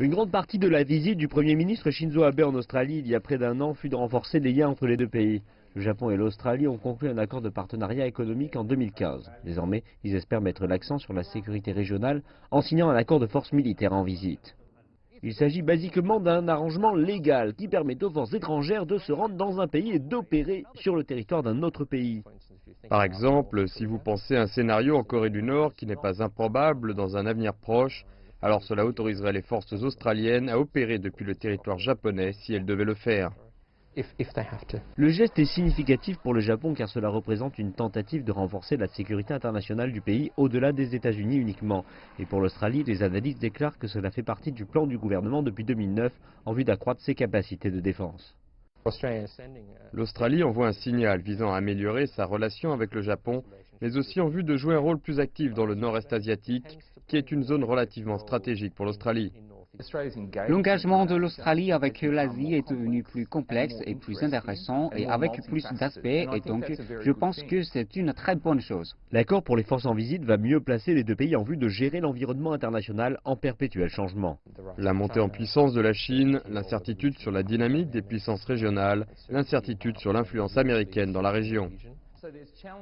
Une grande partie de la visite du Premier ministre Shinzo Abe en Australie il y a près d'un an fut de renforcer les liens entre les deux pays. Le Japon et l'Australie ont conclu un accord de partenariat économique en 2015. Désormais, ils espèrent mettre l'accent sur la sécurité régionale en signant un accord de force militaire en visite. Il s'agit basiquement d'un arrangement légal qui permet aux forces étrangères de se rendre dans un pays et d'opérer sur le territoire d'un autre pays. Par exemple, si vous pensez à un scénario en Corée du Nord qui n'est pas improbable dans un avenir proche, alors cela autoriserait les forces australiennes à opérer depuis le territoire japonais si elles devaient le faire. Le geste est significatif pour le Japon car cela représente une tentative de renforcer la sécurité internationale du pays au-delà des États-Unis uniquement. Et pour l'Australie, les analystes déclarent que cela fait partie du plan du gouvernement depuis 2009 en vue d'accroître ses capacités de défense. L'Australie envoie un signal visant à améliorer sa relation avec le Japon, mais aussi en vue de jouer un rôle plus actif dans le nord-est asiatique, qui est une zone relativement stratégique pour l'Australie. L'engagement de l'Australie avec l'Asie est devenu plus complexe et plus intéressant et avec plus d'aspects et donc je pense que c'est une très bonne chose. L'accord pour les forces en visite va mieux placer les deux pays en vue de gérer l'environnement international en perpétuel changement. La montée en puissance de la Chine, l'incertitude sur la dynamique des puissances régionales, l'incertitude sur l'influence américaine dans la région.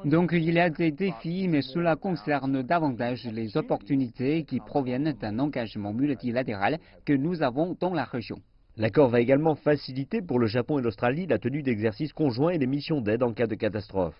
Donc il y a des défis, mais cela concerne davantage les opportunités qui proviennent d'un engagement multilatéral que nous avons dans la région. L'accord va également faciliter pour le Japon et l'Australie la tenue d'exercices conjoints et des missions d'aide en cas de catastrophe.